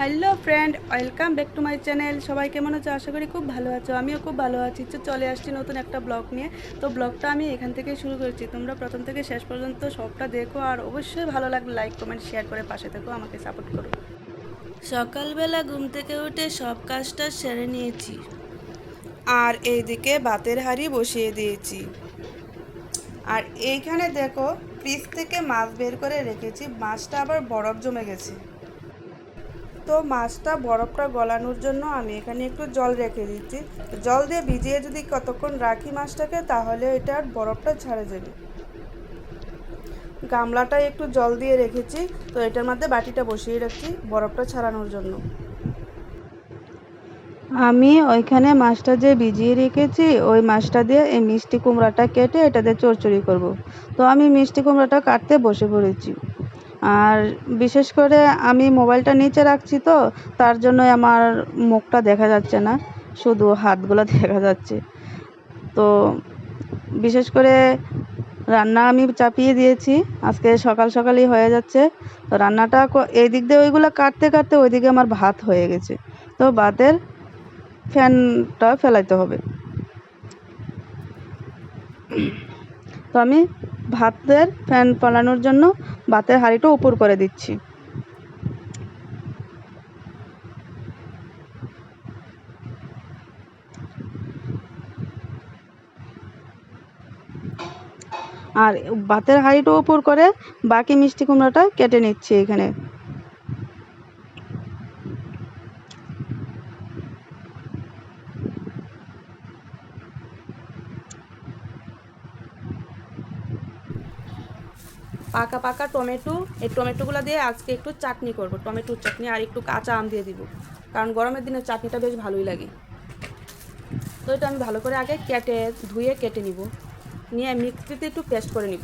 Hello friend, welcome back to my channel. সবাই কেমন আছো? আশা করি খুব ভালো আছো। আমিও খুব ভালো আছি। তো চলে আসছি নতুন একটা ব্লগ নিয়ে। তো ব্লগটা আমি এখান থেকে শুরু করছি। তোমরা প্রথম থেকে শেষ পর্যন্ত সবটা দেখো, আর অবশ্যই ভালো লাগলে লাইক কমেন্ট শেয়ার করে পাশে থেকো, আমাকে সাপোর্ট করো। সকালবেলা ঘুম থেকে উঠে সব কাজটা সেরে নিয়েছি, আর এইদিকে ভাতের হাঁড়ি বসিয়ে দিয়েছি। আর এইখানে দেখো, ফ্রিজ থেকে মাছ বের করে রেখেছি। মাছটা আবার বরফ জমে গেছে। তো মাছটা বরফটা গলানোর জন্য আমি এখানে একটু জল রেখে দিচ্ছি। জল দিয়ে ভিজিয়ে যদি কতক্ষণ রাখি মাছটাকে, তাহলে এটার বরফটা ছাড়ে যাবে। গামলাটায় একটু জল দিয়ে রেখেছি, তো এটার মধ্যে বাটিটা বসিয়ে রাখছি বরফটা ছাড়ানোর জন্য। আমি ওইখানে মাছটা যে ভিজিয়ে রেখেছি, ওই মাছটা দিয়ে এই মিষ্টি কুমড়াটা কেটে এটাতে চচ্চড়ি করব। তো আমি মিষ্টি কুমড়াটা কাটতে বসে পড়েছি। আর বিশেষ করে আমি মোবাইলটা নিচে রাখছি, তো তার জন্য আমার মুখটা দেখা যাচ্ছে না, শুধু হাতগুলো দেখা যাচ্ছে। তো বিশেষ করে রান্না আমি চাপিয়ে দিয়েছি, আজকে সকাল সকালই হয়ে যাচ্ছে। তো রান্নাটা এই দিক দিয়ে ওইগুলো কাটতে কাটতে ওইদিকে আমার ভাত হয়ে গেছে। তো ভাতের ফ্যানটা ফেলাইতে হবে। তো আমি ভাতের ফ্যান ফেলানোর জন্য ভাতের হাঁড়িটা উপর করে দিচ্ছি। আর ভাতের হাঁড়িটা উপর করে বাকি মিষ্টি কুমড়াটা কেটে নিচ্ছি এখানে। পাকা পাকা টমেটো, এই টমেটোগুলো দিয়ে আজকে একটু চাটনি করব, টমেটোর চাটনি। আর একটু কাঁচা আম দিয়ে দিব, কারণ গরমের দিনে চাটনিটা বেশ ভালোই লাগে। তো এটা আমি ভালো করে আগে ধুয়ে কেটে নিব, নিয়ে মিক্সিতে একটু পেস্ট করে নিব।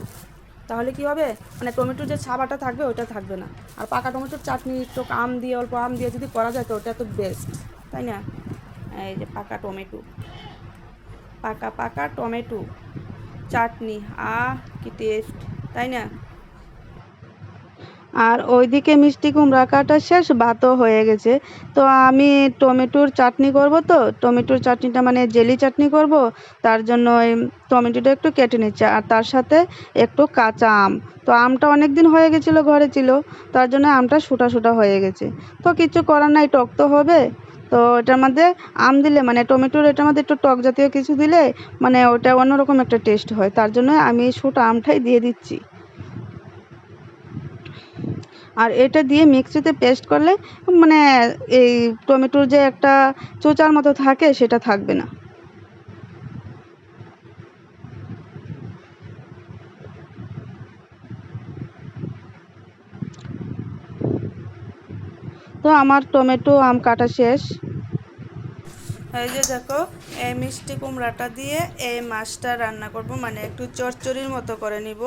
তাহলে কি হবে, মানে টমেটোর যে ছাবাটা থাকবে ওটা থাকবে না। আর পাকা টমেটোর চাটনি একটু আম দিয়ে, অল্প আম দিয়ে যদি করা যায়, তো ওটা তো বেস্ট, তাই না? এই যে পাকা টমেটো, পাকা পাকা টমেটো চাটনি, কি টেস্ট, তাই না? আর ওইদিকে মিষ্টি কুমড়া কাটা শেষ, ভাতও হয়ে গেছে। তো আমি টমেটোর চাটনি করব, তো টমেটোর চাটনিটা মানে জেলি চাটনি করব। তার জন্য ওই টমেটোটা একটু কেটে নিচ্ছে, আর তার সাথে একটু কাঁচা আম। তো আমটা অনেক দিন হয়ে গেছিলো, ঘরে ছিল, তার জন্য আমটা শুটা শুটা হয়ে গেছে। তো কিছু করার নাই, টক তো হবে। তো এটার মধ্যে আম দিলে, মানে টমেটোর এটার মধ্যে একটু টক জাতীয় কিছু দিলে মানে ওটা অন্যরকম একটা টেস্ট হয়। তার জন্য আমি শুটা আমটাই দিয়ে দিচ্ছি। আর এটা দিয়ে মিক্সিতে পেস্ট করলে মানে এই টমেটোর যে একটা চোচার মতো থাকে, সেটা থাকবে না। তো আমার টমেটো আম কাটা শেষ। এই যে দেখো, এই মিষ্টি কুমড়াটা দিয়ে এই মাছটা রান্না করব, মানে একটু চচ্চড়ির মতো করে নিব।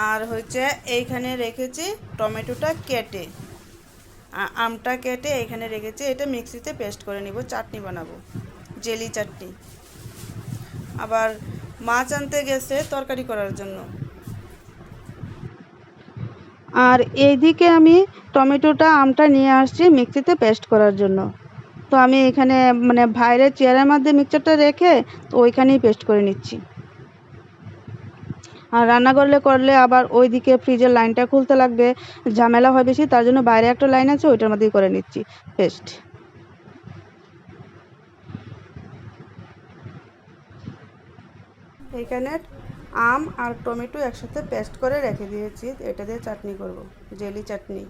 আর হচ্ছে এইখানে রেখেছি টমেটোটা কেটে, আমটা কেটে এখানে রেখেছি। এটা মিক্সিতে পেস্ট করে নিব, চাটনি বানাবো, জেলি চাটনি। আবার মাছ আনতে গেছে তরকারি করার জন্য। আর এইদিকে আমি টমেটোটা আমটা নিয়ে আসছি মিক্সিতে পেস্ট করার জন্য। তো আমি এখানে মানে ভাইয়ের চেয়ারের মধ্যে মিক্সচারটা রেখে, তো ওইখানেই পেস্ট করে নিচ্ছি। আর রান্না করলে আবার ওইদিকে ফ্রিজের লাইনটা খুলতে লাগবে, ঝামেলা হয় বেশি। তার জন্য বাইরে একটা লাইন আছে, ওইটার মধ্যেই করে নিচ্ছি পেস্ট। এখানে আম আর টমেটো একসাথে পেস্ট করে রেখে দিয়েছি, এটা দিয়ে চাটনি করব, জেলি চাটনি।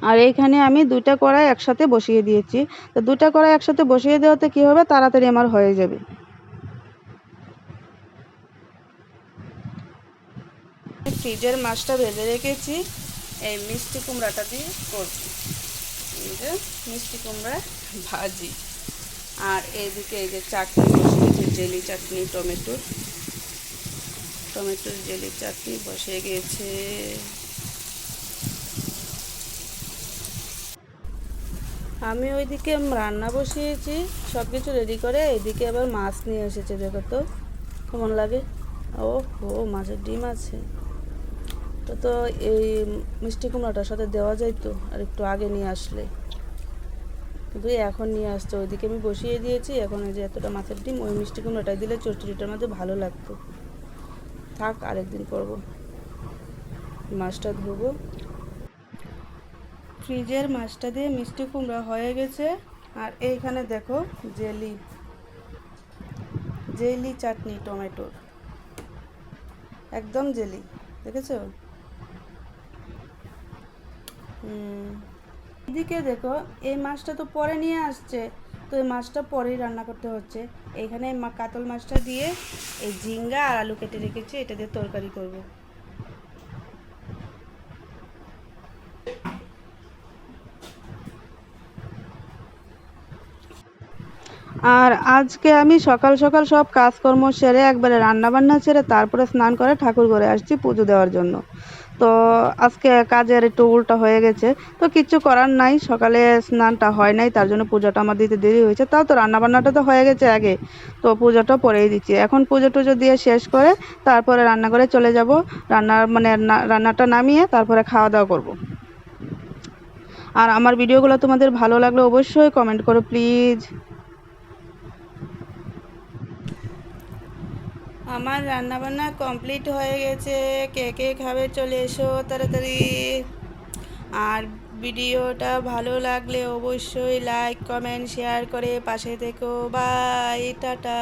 আর এইখানে আমি দুইটা কড়াই একসাথে বসিয়ে দিয়েছি। তো দুটা কড়াই একসাথে বসিয়ে দেওয়াতে কী হবে, তাড়াতাড়ি আমার হয়ে যাবে। ফ্রিজের মাছটা ভেজে রেখেছি, এই মিষ্টি কুমড়াটা দিয়ে করছি। এই যে মিষ্টি কুমড়া ভাজি। আর এইদিকে এই যে চাটনি বসিয়েছি, জেলি চাটনি, টমেটোর জেলি চাটনি বসে গেছে। আমি ওইদিকে রান্না বসিয়েছি, সব কিছু রেডি করে। এদিকে আবার মাছ নিয়ে এসেছে, দেখো তো কেমন লাগে। ও হো, মাছের ডিম আছে। তো এই মিষ্টি কুমড়াটার সাথে দেওয়া যায় তো আর একটু আগে নিয়ে আসলে, কিন্তু এখন নিয়ে আসছে। ওইদিকে আমি বসিয়ে দিয়েছি। এখন এই যে এতটা মাছের ডিম, ওই মিষ্টি কুমড়াটা দিলে চচ্চড়িটার মধ্যে ভালো লাগতো। থাক, আরেকদিন করব। মাছটা ধুবো। ফ্রিজের মাছটা দিয়ে মিষ্টি কুমড়া হয়ে গেছে। আর এইখানে দেখো জেলি জেলি চাটনি টমেটোর, একদম জেলি, দেখেছো? এদিকে দেখো, এই মাছটা তো পরে নিয়ে আসছে, তো এই মাছটা পরেই রান্না করতে হচ্ছে। এইখানে কাতল মাছটা দিয়ে এই ঝিঙ্গা আর আলু কেটে রেখেছি, এটা দিয়ে তরকারি করব। আর আজকে আমি সকাল সকাল সব কাজকর্ম সেরে একবারে রান্না বান্না ছেড়ে তারপরে স্নান করে ঠাকুর ঘরে আসছি পুজো দেওয়ার জন্য। তো আজকে কাজের একটু উল্টা হয়ে গেছে, তো কিচ্ছু করার নাই। সকালে স্নানটা হয় নাই, তার জন্য পুজোটা আমার দিতে দেরি হয়েছে। তাও তো রান্না বান্নাটা তো হয়ে গেছে আগে, তো পুজোটা পরেই দিচ্ছি। এখন পুজো টুজো দিয়ে শেষ করে তারপরে রান্নাঘরে চলে যাব। রান্নাটা নামিয়ে তারপরে খাওয়া দাওয়া করব। আর আমার ভিডিওগুলো তোমাদের ভালো লাগলে অবশ্যই কমেন্ট করো প্লিজ। আমার রান্নাবান্না কমপ্লিট হয়ে গেছে। কে কে খাবে চলে এসো তাড়াতাড়ি। আর ভিডিওটা ভালো লাগলে অবশ্যই লাইক কমেন্ট শেয়ার করে পাশে থেকো। Bye, tata.